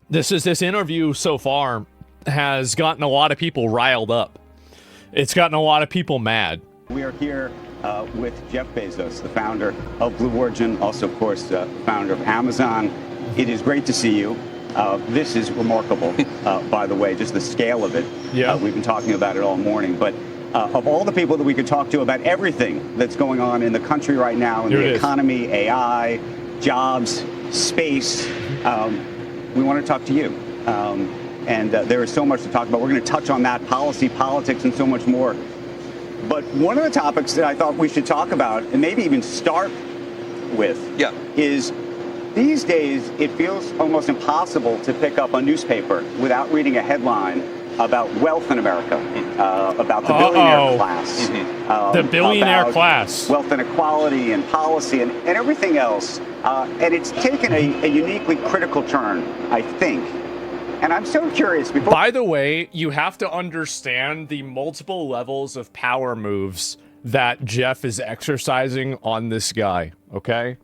This interview so far has gotten a lot of people riled up. It's gotten a lot of people mad. We are here with Jeff Bezos, the founder of Blue Origin, also, of course, founder of Amazon. It is great to see you. This is remarkable, by the way, just the scale of it. Yeah. We've been talking about it all morning. But of all the people that we could talk to about everything that's going on in the country right now, in the economy, AI, jobs, space, we want to talk to you. And there is so much to talk about. We're going to touch on that, policy, politics, and so much more. But one of the topics that I thought we should talk about, and maybe even start with, is these days it feels almost impossible to pick up a newspaper without reading a headline about wealth in America, about the billionaire class. The billionaire class. Wealth inequality and policy and everything else. And it's taken a uniquely critical turn, I think. And I'm so curious. By the way, you have to understand the multiple levels of power moves that Jeff is exercising on this guy, okay?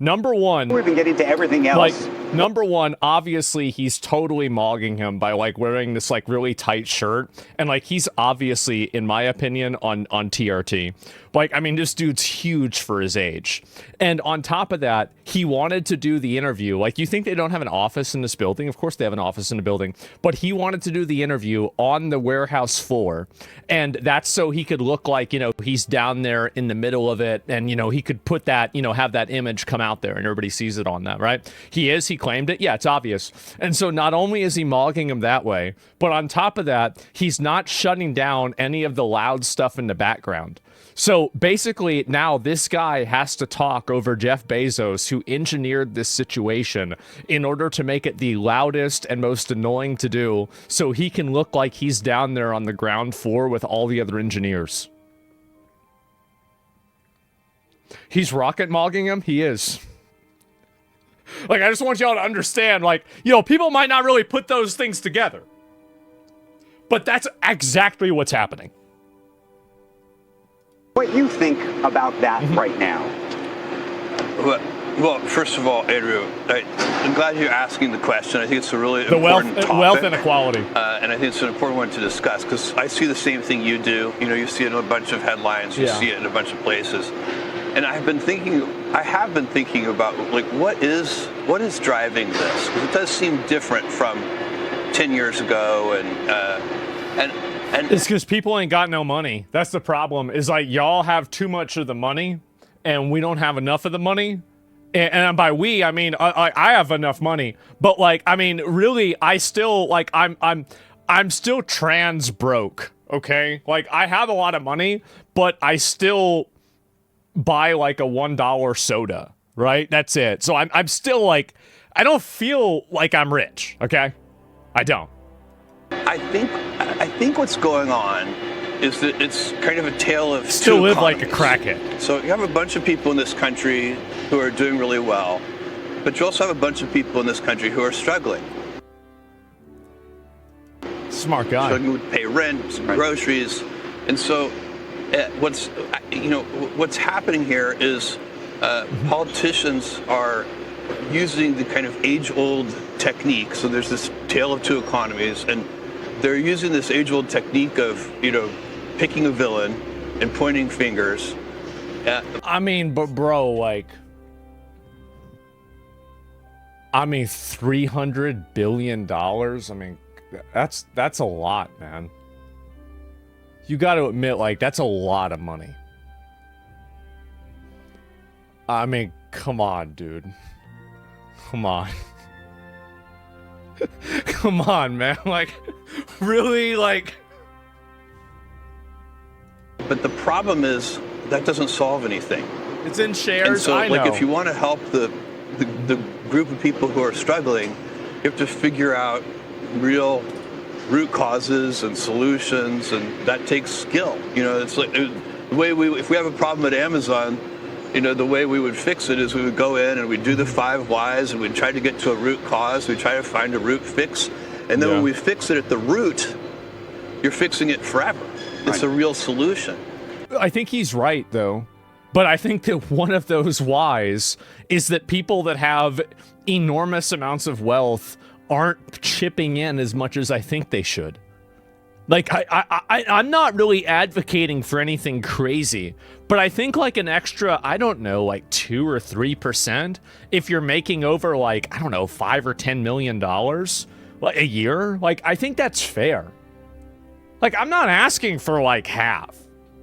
Number one, we've been getting to everything else. Number one, obviously he's totally mogging him by wearing this really tight shirt, and he's obviously, in my opinion, on TRT. This dude's huge for his age. And on top of that, he wanted to do the interview. You think they don't have an office in this building? Of course they have an office in the building. But he wanted to do the interview on the warehouse floor. And that's so he could look like, he's down there in the middle of it. And, he could put that, have that image come out there and everybody sees it on that, right? He claimed it. Yeah, it's obvious. And so not only is he mogging him that way, but on top of that, he's not shutting down any of the loud stuff in the background. So basically now this guy has to talk over Jeff Bezos, who engineered this situation in order to make it the loudest and most annoying to do, so he can look like he's down there on the ground floor with all the other engineers. He's rocket mogging him? He is. I just want y'all to understand, people might not really put those things together. But that's exactly what's happening. What you think about that right now? Well, first of all, Andrew, I'm glad you're asking the question. I think it's a really important topic. Wealth inequality. And I think it's an important one to discuss because I see the same thing you do. You see it in a bunch of headlines. You see it in a bunch of places. And I have been thinking about what is driving this? Because it does seem different from 10 years ago, and it's because people ain't got no money. That's the problem. Is y'all have too much of the money, and we don't have enough of the money. And by we, I mean I have enough money, but really, I still I'm still trans broke. Okay, I have a lot of money, but I still buy a $1 soda, right? That's it. So I'm still I don't feel like I'm rich, okay? I don't. I think what's going on is that it's kind of a tale of still two live economies. like a crackhead. So you have a bunch of people in this country who are doing really well, but you also have a bunch of people in this country who are struggling. Smart guy. Struggling to pay rent, groceries, and so what's happening here is politicians are using the kind of age-old technique. So there's this tale of two economies, and they're using this age-old technique of picking a villain and pointing fingers. But bro, $300 billion. That's a lot, man. You got to admit, that's a lot of money. Come on, dude. Come on. Come on, man. Really, But the problem is that doesn't solve anything. It's in shares. And so, I know. if you want to help the group of people who are struggling, you have to figure out real root causes and solutions, and that takes skill. It's the way if we have a problem at Amazon, the way we would fix it is we would go in and we'd do the 5 whys and we'd try to get to a root cause. We'd try to find a root fix. And then when we fix it at the root, you're fixing it forever. It's a real solution. I think he's right, though. But I think that one of those whys is that people that have enormous amounts of wealth aren't chipping in as much as I think they should. Like, I'm not really advocating for anything crazy, but I think like an extra, I don't know, like 2 or 3%, if you're making over like, I don't know, $5 or $10 million like a year, like I think that's fair. Like, I'm not asking for like half,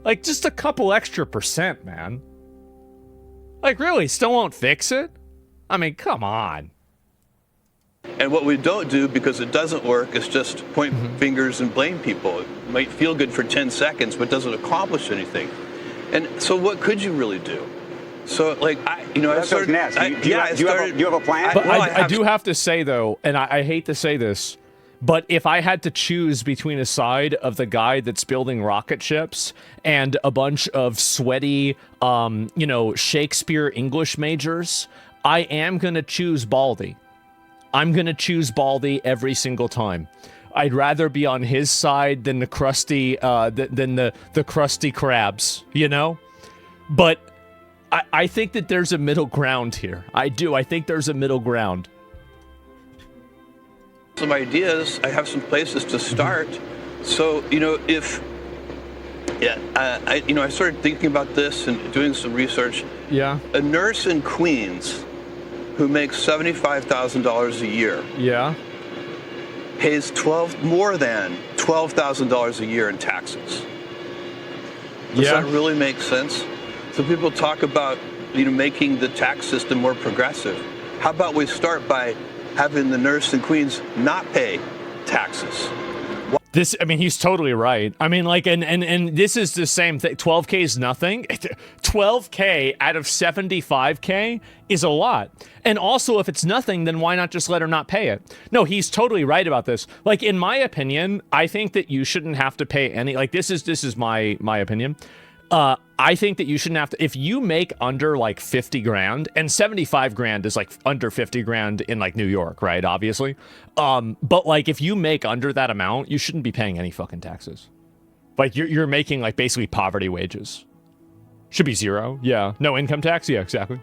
like just a couple extra percent, man. Like, really, still won't fix it? I mean, come on. And what we don't do, because it doesn't work, is just point fingers and blame people. It might feel good for 10 seconds, but doesn't accomplish anything. And so what could you really do? So, like, I started... Do you have a plan? But I do have to say, though, and I hate to say this, but if I had to choose between a side of the guy that's building rocket ships and a bunch of sweaty, Shakespeare English majors, I am going to choose Baldy. I'm going to choose Baldy every single time. I'd rather be on his side than the crusty, the crusty crabs, you know? But I think that there's a middle ground here. I do. I think there's a middle ground. Some ideas. I have some places to start. So, I started thinking about this and doing some research. Yeah. A nurse in Queens who makes $75,000 a year. Yeah. Pays more than $12,000 a year in taxes. Does that really make sense? So people talk about, making the tax system more progressive. How about we start by having the nurse in Queens not pay taxes? He's totally right. I mean, like, and this is the same thing. 12K is nothing. 12K out of 75K is a lot. And also, if it's nothing, then why not just let her not pay it? No, he's totally right about this. Like, in my opinion, I think that you shouldn't have to pay any, like, this is my opinion. I think that you shouldn't have to, if you make under like 50 grand, and 75 grand is like under 50 grand in like New York, right? Obviously. But like if you make under that amount, you shouldn't be paying any fucking taxes. Like you're making like basically poverty wages. Should be zero. Yeah. No income tax. Yeah, exactly.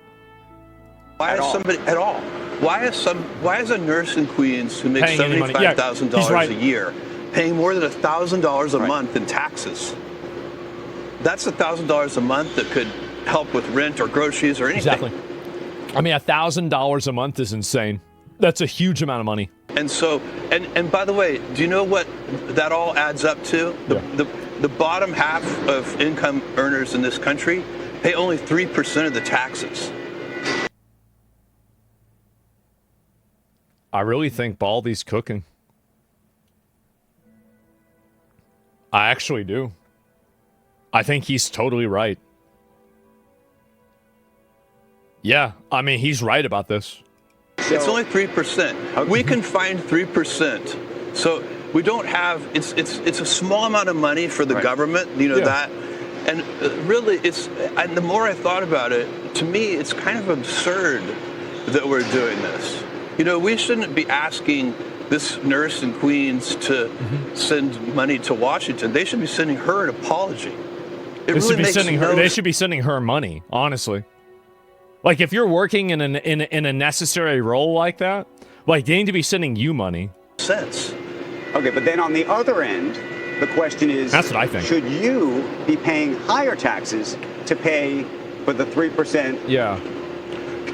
Why is somebody at all? Why is a nurse in Queens who makes $75,000 a year paying more than $1,000 a month in taxes? That's $1,000 a month that could help with rent or groceries or anything. Exactly. I mean, $1,000 a month is insane. That's a huge amount of money. And so, and by the way, do you know what that all adds up to? The bottom half of income earners in this country pay only 3% of the taxes. I really think Baldy's cooking. I actually do. I think he's totally right. Yeah, I mean, he's right about this. It's only 3%. We can find 3%. So we don't have, it's a small amount of money for the government, that. And really, and the more I thought about it, to me, it's kind of absurd that we're doing this. We shouldn't be asking this nurse in Queens to send money to Washington. They should be sending her an apology. They should be sending her money, honestly. Like, if you're working in a necessary role like that, like, they need to be sending you money. Sense. Okay, but then on the other end, the question is, that's what I think. Should you be paying higher taxes to pay for the 3%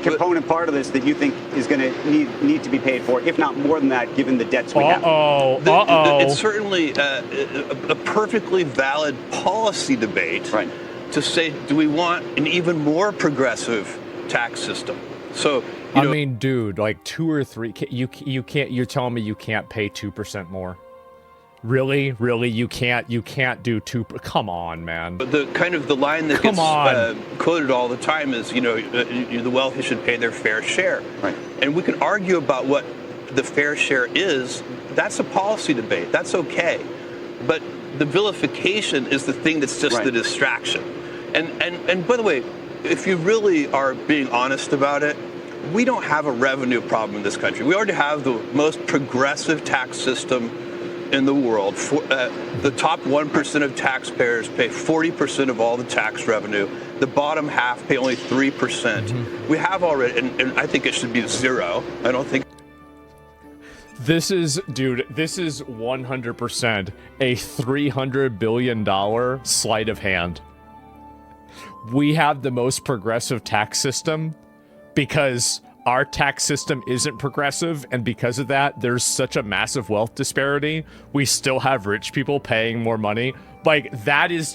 component part of this that you think is going to need to be paid for, if not more than that, given the debts we have? It's certainly a perfectly valid policy debate to say, do we want an even more progressive tax system? So, I mean, dude, like 2 or 3, you can't. You're telling me you can't pay 2% more? Really, you can't do 2. Come on, man. But the line that gets quoted all the time is, the wealthy should pay their fair share. Right. And we can argue about what the fair share is. That's a policy debate. That's okay. But the vilification is the thing that's just the distraction. And by the way, if you really are being honest about it, we don't have a revenue problem in this country. We already have the most progressive tax system in the world. The top 1% of taxpayers pay 40% of all the tax revenue. The bottom half pay only 3%. We have already, and I think it should be 0. I don't think This is 100% a $300 billion sleight of hand. We have the most progressive tax system because our tax system isn't progressive, and because of that, there's such a massive wealth disparity. We still have rich people paying more money. Like, that's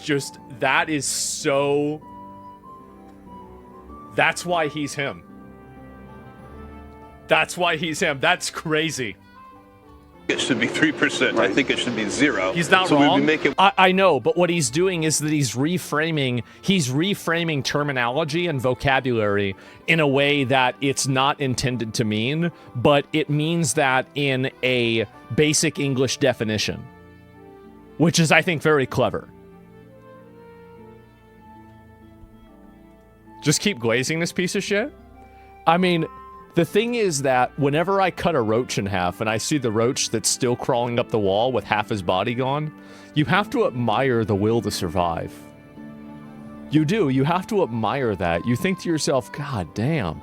why he's him. That's why he's him. That's crazy. It should be 3%. Right. I think it should be 0. He's not wrong. I know, but what he's doing is that he's reframing terminology and vocabulary in a way that it's not intended to mean, but it means that in a basic English definition, which is, I think, very clever. Just keep glazing this piece of shit? I mean, the thing is that whenever I cut a roach in half and I see the roach that's still crawling up the wall with half his body gone, you have to admire the will to survive. You do. You have to admire that. You think to yourself, God damn,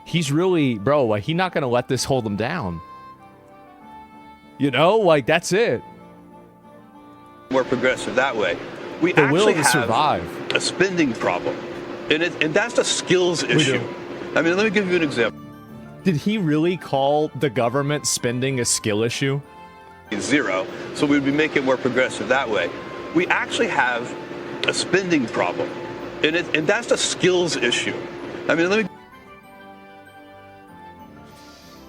he's really, bro, like, he's not going to let this hold him down. You know, like, that's it. More progressive that way. We the actually will to have survive. A spending problem, and that's a skills issue. I mean, let me give you an example. Did he really call the government spending a skill issue? 0, so we'd be making it more progressive that way. We actually have a spending problem, and that's a skills issue. I mean, let me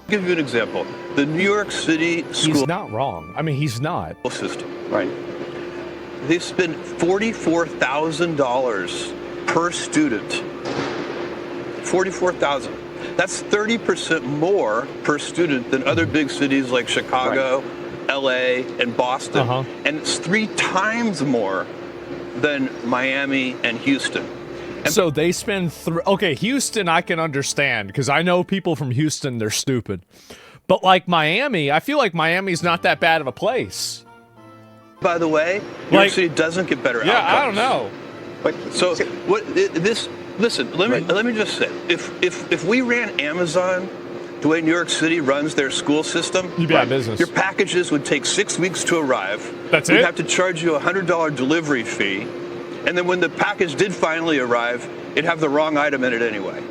give you an example. The New York City school... He's not wrong. I mean, he's not. ...system, right? They spend $44,000 per student. $44,000. That's 30% more per student than other big cities like Chicago, LA, and Boston. And it's 3 times more than Miami and Houston. And so they spend okay, Houston I can understand because I know people from Houston, they're stupid. But like Miami, I feel like Miami's not that bad of a place. By the way, New York City doesn't get better outcomes. I don't know. But so what this listen, let me just say, if we ran Amazon the way New York City runs their school system, you'd be out of business. Your packages would take 6 weeks to arrive. That's it? We'd have to charge you a $100 delivery fee. And then when the package did finally arrive, it'd have the wrong item in it anyway.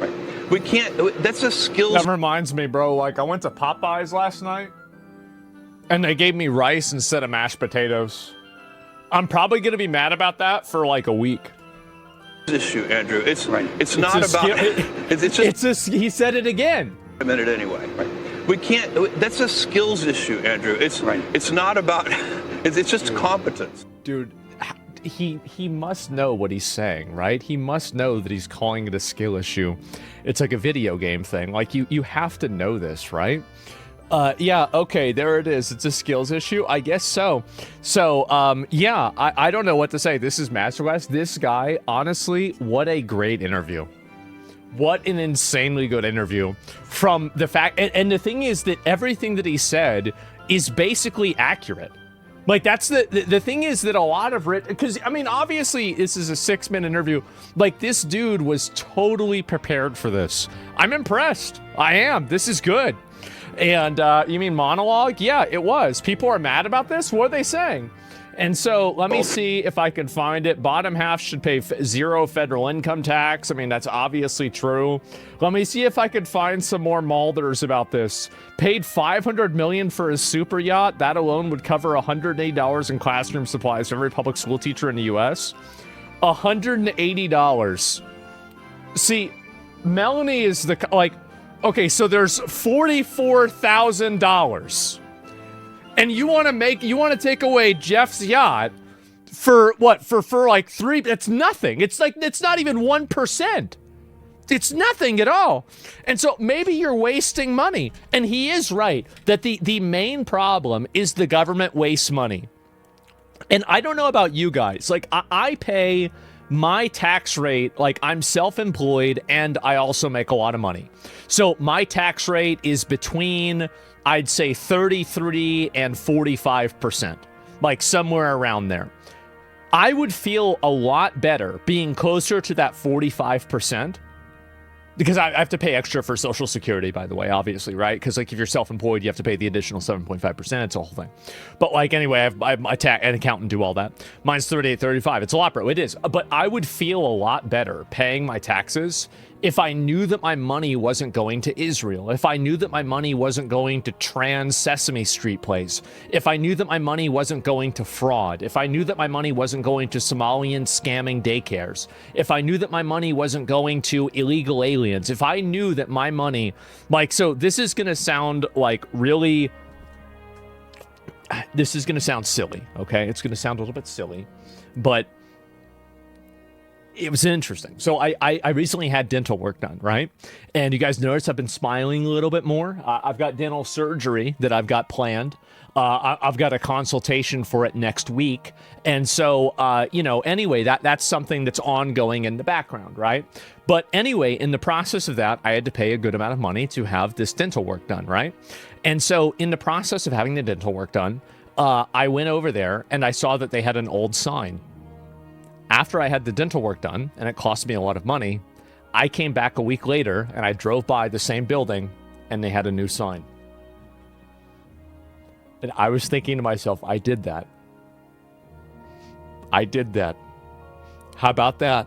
We can't, that's a skills. That reminds me, bro, like I went to Popeyes last night and they gave me rice instead of mashed potatoes. I'm probably going to be mad about that for like a week. Issue, Andrew. It's not about. It's just. He said it again. A minute anyway. We can't. That's a skills issue, Andrew. It's not about. It's just competence. Dude, he must know what he's saying, right? He must know that he's calling it a skill issue. It's like a video game thing. Like you have to know this, right? Yeah, okay, there it is. It's a skills issue. I guess so. So, yeah, I don't know what to say. This is Masterclass. This guy, honestly, what a great interview. What an insanely good interview. From the fact, and the thing is that everything that he said is basically accurate. Like, that's the thing is that a lot of it, because, I mean, obviously, this is a 6-minute interview. Like, this dude was totally prepared for this. I'm impressed. I am. This is good. And you mean monologue? Yeah, it was. People are mad about this? What are they saying? And so let me see if I can find it. Bottom half should pay 0 federal income tax. I mean, that's obviously true. Let me see if I could find some more Mulders about this. Paid $500 million for his super yacht. That alone would cover $180 in classroom supplies for every public school teacher in the U.S. $180. See, Melanie is the, like, okay, so there's $44,000. And you want to take away Jeff's yacht for what? For like 3, that's nothing. It's like, it's not even 1%. It's nothing at all. And so maybe you're wasting money. And he is right that the main problem is the government wastes money. And I don't know about you guys. Like, I pay my tax rate, like, I'm self-employed and I also make a lot of money. So my tax rate is between, I'd say, 33 and 45%, like somewhere around there. I would feel a lot better being closer to that 45% Because I have to pay extra for Social Security, by the way, obviously, right? Because like if you're self-employed, you have to pay the additional 7.5%. It's a whole thing. But like anyway, I have an accountant do all that. Mine's $38.35. It's a lot, bro. It is. But I would feel a lot better paying my taxes if I knew that my money wasn't going to Israel, if I knew that my money wasn't going to Trans Sesame Street Place, if I knew that my money wasn't going to fraud, if I knew that my money wasn't going to Somalian scamming daycares, if I knew that my money wasn't going to illegal aliens, if I knew that my money, like, so this is going to sound like really, this is going to sound silly, okay? It's going to sound a little bit silly, but it was interesting. So I recently had dental work done, right? And you guys notice I've been smiling a little bit more. I've got dental surgery that I've got planned. I've got a consultation for it next week. And so, you know, anyway, that's something that's ongoing in the background, right? But anyway, in the process of that, I had to pay a good amount of money to have this dental work done, right? And so in the process of having the dental work done, I went over there and I saw that they had an old sign. After I had the dental work done, and it cost me a lot of money, I came back a week later and I drove by the same building and they had a new sign. And I was thinking to myself, I did that. I did that. How about that?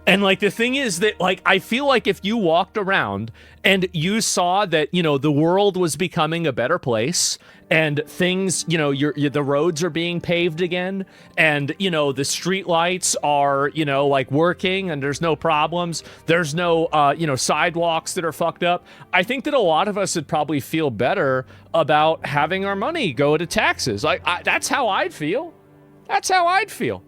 And like the thing is that like I feel like if you walked around and you saw that, you know, the world was becoming a better place and things, you know, the roads are being paved again and, you know, the street lights are, you know, like working and there's no problems. There's no, you know, sidewalks that are fucked up. I think that a lot of us would probably feel better about having our money go to taxes. That's how I'd feel. That's how I'd feel.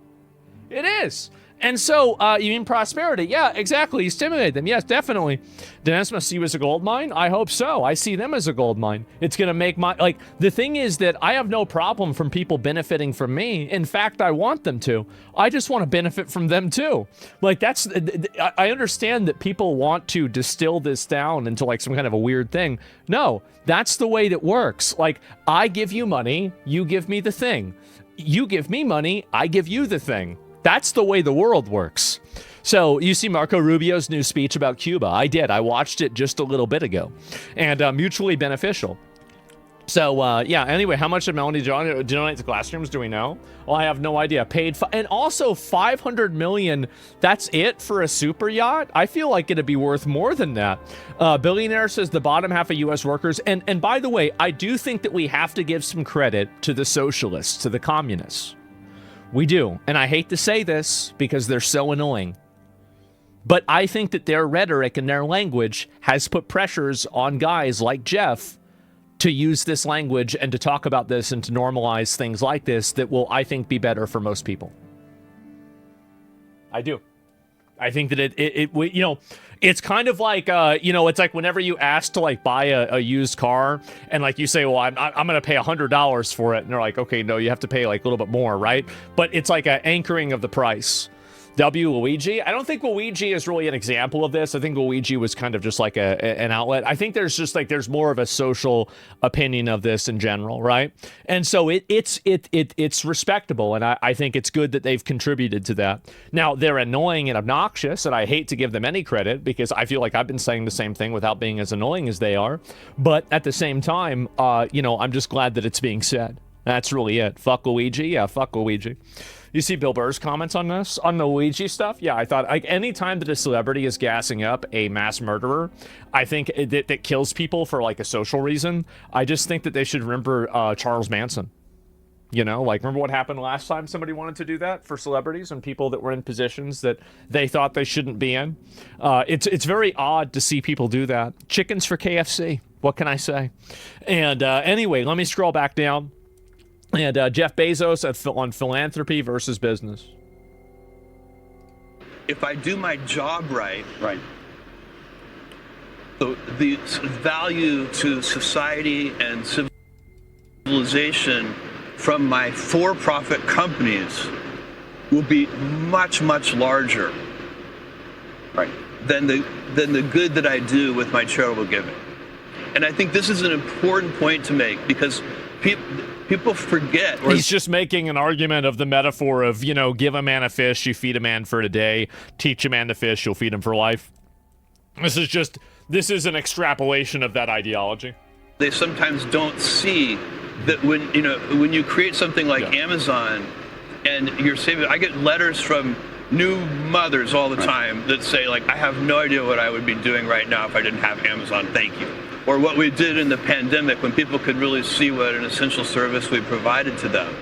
It is. And so, you mean prosperity? Yeah, exactly. You stimulate them. Yes, definitely. Dennis must see you as a gold mine? I hope so. I see them as a gold mine. It's going to make my, like, the thing is that I have no problem from people benefiting from me. In fact, I want them to. I just want to benefit from them too. Like, that's, I understand that people want to distill this down into like some kind of a weird thing. No, that's the way that works. Like, I give you money, you give me the thing. You give me money, I give you the thing. That's the way the world works. So you see Marco Rubio's new speech about Cuba. I did. I watched it just a little bit ago. And mutually beneficial. So, yeah, anyway, how much did Melanie donate to classrooms? Do we know? Well, I have no idea. Paid, and also $500 million, that's it for a super yacht? I feel like it'd be worth more than that. Billionaire says the bottom half of U.S. workers. And by the way, I do think that we have to give some credit to the socialists, to the communists. We do. And I hate to say this because they're so annoying. But I think that their rhetoric and their language has put pressures on guys like Jeff to use this language and to talk about this and to normalize things like this that will, I think, be better for most people. I do. I think that it you know, it's kind of like, you know, it's like whenever you ask to like buy a used car and like you say, well, I'm going to pay $100 for it. And they're like, okay, no, you have to pay like a little bit more, right? But it's like an anchoring of the price. W. Luigi. I don't think Luigi is really an example of this. I think Luigi was kind of just like an outlet. I think there's just like, there's more of a social opinion of this in general, right? And so it's respectable, and I think it's good that they've contributed to that. Now, they're annoying and obnoxious, and I hate to give them any credit because I feel like I've been saying the same thing without being as annoying as they are. But at the same time, you know, I'm just glad that it's being said. That's really it. Fuck Luigi. Yeah, fuck Luigi. You see Bill Burr's comments on this, on the Luigi stuff? Yeah, I thought, like, any time that a celebrity is gassing up a mass murderer, I think that kills people for, like, a social reason, I just think that they should remember Charles Manson. You know, like, remember what happened last time somebody wanted to do that for celebrities and people that were in positions that they thought they shouldn't be in? It's very odd to see people do that. Chickens for KFC. What can I say? And anyway, let me scroll back down. And Jeff Bezos on philanthropy versus business. If I do my job right, the value to society and civilization from my for-profit companies will be much, much larger than the good that I do with my charitable giving. And I think this is an important point to make because people forget. He's just making an argument of the metaphor of, you know, give a man a fish, you feed a man for a day. Teach a man to fish, you'll feed him for life. This is an extrapolation of that ideology. They sometimes don't see that when you create something like Amazon and you're saving, I get letters from new mothers all the time that say, like, I have no idea what I would be doing right now if I didn't have Amazon, thank you. Or what we did in the pandemic when people could really see what an essential service we provided to them.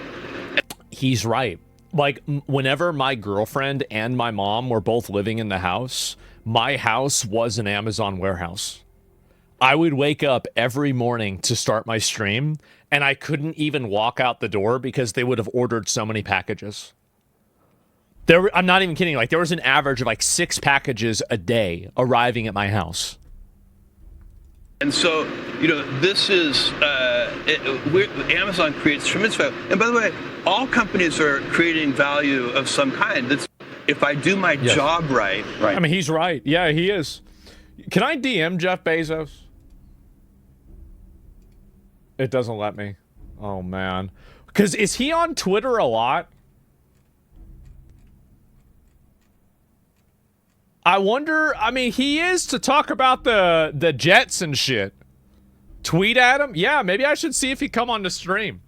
He's right. Like, whenever my girlfriend and my mom were both living in the house, my house was an Amazon warehouse. I would wake up every morning to start my stream, and I couldn't even walk out the door because they would have ordered so many packages. I'm not even kidding. Like, there was an average of like 6 packages a day arriving at my house. And so, this is, Amazon creates tremendous value. And by the way, all companies are creating value of some kind. That's, if I do my job right. I mean, he's right. Yeah, he is. Can I DM Jeff Bezos? It doesn't let me. Oh, man. Because is he on Twitter a lot? I wonder. I mean, he is to talk about the Jets and shit. Tweet at him? Yeah, maybe I should see if he come on the stream.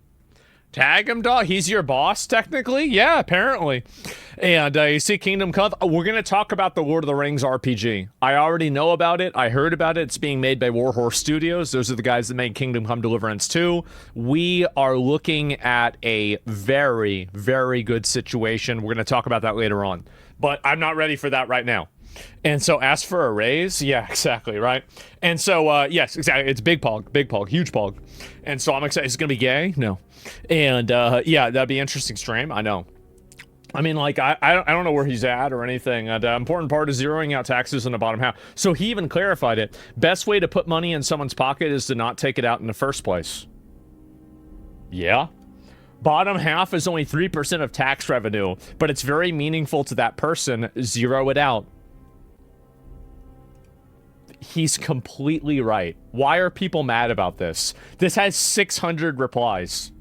Tag him, dog. He's your boss, technically? Yeah, apparently. And you see Kingdom Come. We're going to talk about the Lord of the Rings RPG. I already know about it. I heard about it. It's being made by Warhorse Studios. Those are the guys that made Kingdom Come Deliverance 2. We are looking at a very, very good situation. We're going to talk about that later on. But I'm not ready for that right now. And so ask for a raise. Yeah, exactly, right? And so, yes, exactly. It's big pog, huge pog. And so I'm excited. Is it going to be gay? No. And, yeah, that'd be an interesting stream. I know. I mean, like, I don't know where he's at or anything. The important part is zeroing out taxes in the bottom half. So he even clarified it. Best way to put money in someone's pocket is to not take it out in the first place. Yeah. Bottom half is only 3% of tax revenue, but it's very meaningful to that person. Zero it out. He's completely right. Why are people mad about this? This has 600 replies.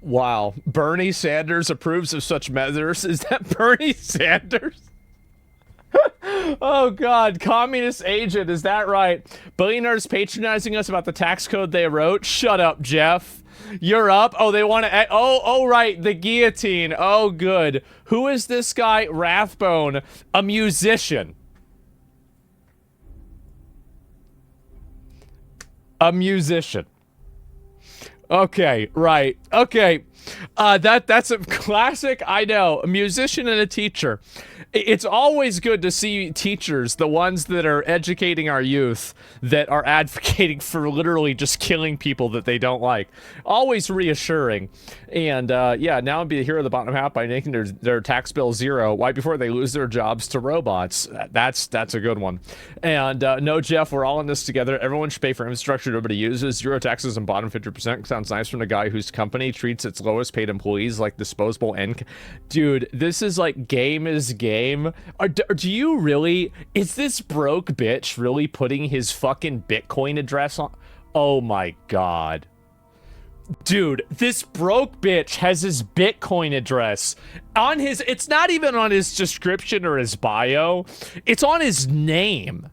Wow. Bernie Sanders approves of such measures. Is that Bernie Sanders? Oh, God. Communist agent. Is that right? Billionaires patronizing us about the tax code they wrote. Shut up, Jeff. You're up. Oh, they want to. Oh, right. The guillotine. Oh, good. Who is this guy? Rathbone. A musician. A musician. Okay, right. Okay. That's a classic. I know. A musician and a teacher. It's always good to see teachers, the ones that are educating our youth, that are advocating for literally just killing people that they don't like. Always reassuring. And yeah, now I'd be the hero of the bottom half by making their tax bill zero right before they lose their jobs to robots. That's a good one. And no, Jeff, we're all in this together. Everyone should pay for infrastructure nobody uses. Zero taxes and bottom 50%. Sounds nice from the guy whose company treats its lowest paid employees like disposable end. Dude, this is like game is game. Do you really? Is this broke bitch really putting his fucking Bitcoin address on? Oh my God. Dude, this broke bitch has his Bitcoin address on his, it's not even on his description or his bio. It's on his name.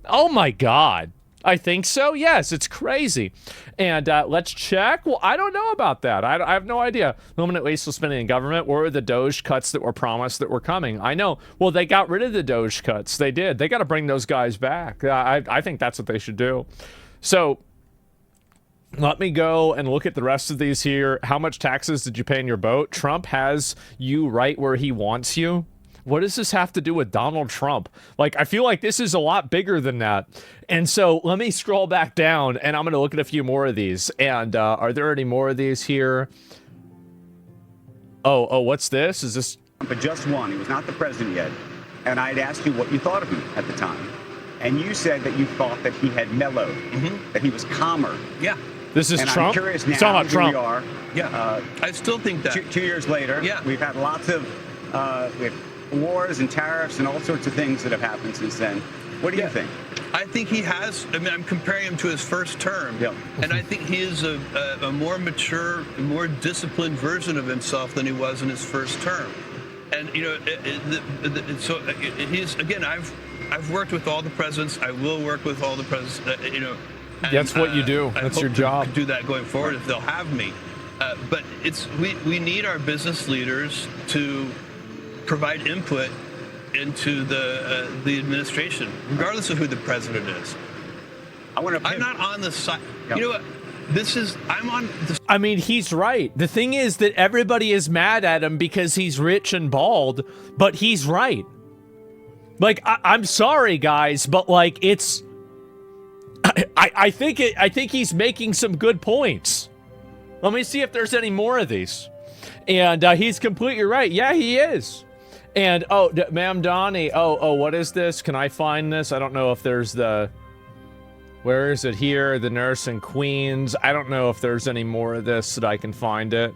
Oh my God. I think so. Yes, it's crazy. And let's check. Well, I don't know about that. I have no idea. Limited wasteful spending in government. Where were the Doge cuts that were promised that were coming? I know. Well, they got rid of the Doge cuts. They did. They got to bring those guys back. I think that's what they should do. So let me go and look at the rest of these here. How much taxes did you pay in your boat? Trump has you right where he wants you. What does this have to do with Donald Trump? Like, I feel like this is a lot bigger than that. And so let me scroll back down and I'm going to look at a few more of these. And are there any more of these here? Oh, what's this? Is this? But just one. He was not the president yet. And I'd asked you what you thought of him at the time. And you said that you thought that he had mellowed, that he was calmer. Yeah. This is and Trump? I'm curious now, it's talking about Trump. We are. Yeah. I still think that. 2 years later, we've had lots of we have wars and tariffs and all sorts of things that have happened since then. What do you think? I think he has. I mean, I'm comparing him to his first term. Yep. And I think he is a more mature, more disciplined version of himself than he was in his first term. And he's again. I've worked with all the presidents. I will work with all the presidents. And, that's what you do. That's your job. To do that going forward if they'll have me. But we need our business leaders to provide input into the administration, regardless of who the president is. I'm not on the side. Yep. You know what? I'm on the... I mean, he's right. The thing is that everybody is mad at him because he's rich and bald, but he's right. Like, I'm sorry, guys, but like, it's... I think he's making some good points. Let me see if there's any more of these. And he's completely right. Yeah, he is. And, Ma'am Donnie, what is this? Can I find this? I don't know if there's the... Where is it here? The Nurse in Queens. I don't know if there's any more of this that I can find it.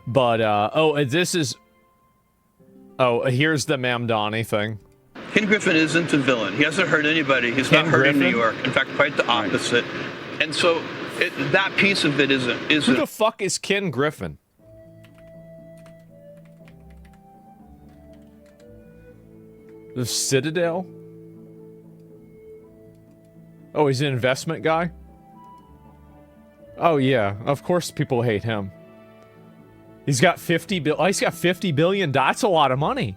But, this is... here's the Ma'am Donnie thing. Ken Griffin isn't a villain. He hasn't hurt anybody. He's not hurting New York. In fact, quite the opposite. Right. And so that piece of it isn't... Who the fuck is Ken Griffin? The Citadel? Oh, he's an investment guy? Oh, yeah. Of course people hate him. He's got 50 billion. That's a lot of money.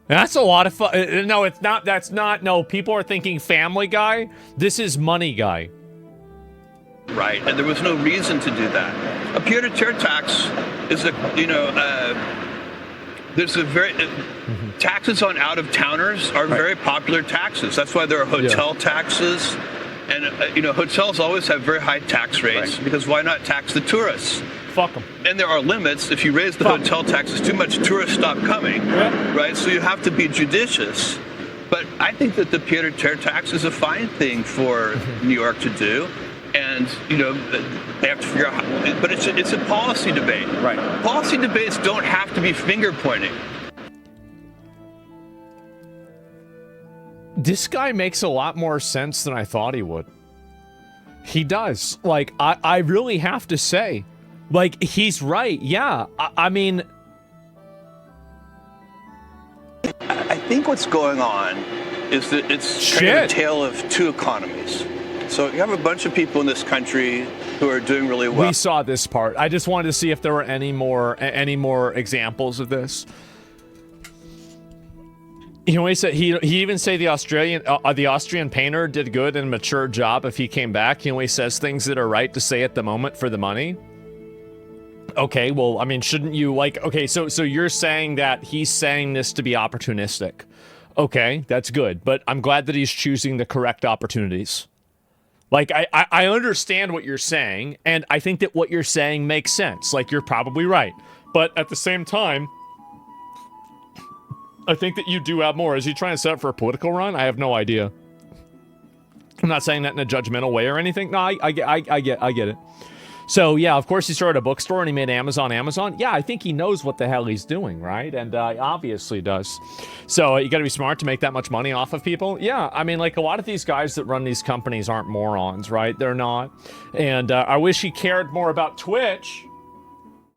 That's a lot of fun. No, it's not. That's not. No, people are thinking Family Guy. This is Money Guy. Right, and there was no reason to do that. A pied-à-terre tax is there's a very... Taxes on out-of-towners are very popular taxes. That's why there are hotel taxes. And, hotels always have very high tax rates because why not tax the tourists? Fuck them. And there are limits. If you raise the hotel taxes too much, tourists stop coming, right? So you have to be judicious. But I think that the pied-à-terre tax is a fine thing for New York to do. And, they have to figure out how... But it's a policy debate. Right. Policy debates don't have to be finger-pointing. This guy makes a lot more sense than I thought he would. He does. Like, I really have to say... Like, he's right. Yeah, I mean... I think what's going on is that it's kind of a tale of two economies. So you have a bunch of people in this country who are doing really well. We saw this part. I just wanted to see if there were any more examples of this. He even say the Austrian painter did good and mature job if he came back. He only says things that are right to say at the moment for the money. Okay, well, I mean, shouldn't you, like, okay, so you're saying that he's saying this to be opportunistic. Okay, that's good, but I'm glad that he's choosing the correct opportunities. Like, I understand what you're saying, and I think that what you're saying makes sense. Like, you're probably right. But at the same time, I think that you do have more. Is he trying to set up for a political run? I have no idea. I'm not saying that in a judgmental way or anything. No, I get it. So, yeah, of course he started a bookstore and he made Amazon. Yeah, I think he knows what the hell he's doing, right? And obviously does. So you got to be smart to make that much money off of people. Yeah, I mean, like, a lot of these guys that run these companies aren't morons, right? They're not. And I wish he cared more about Twitch.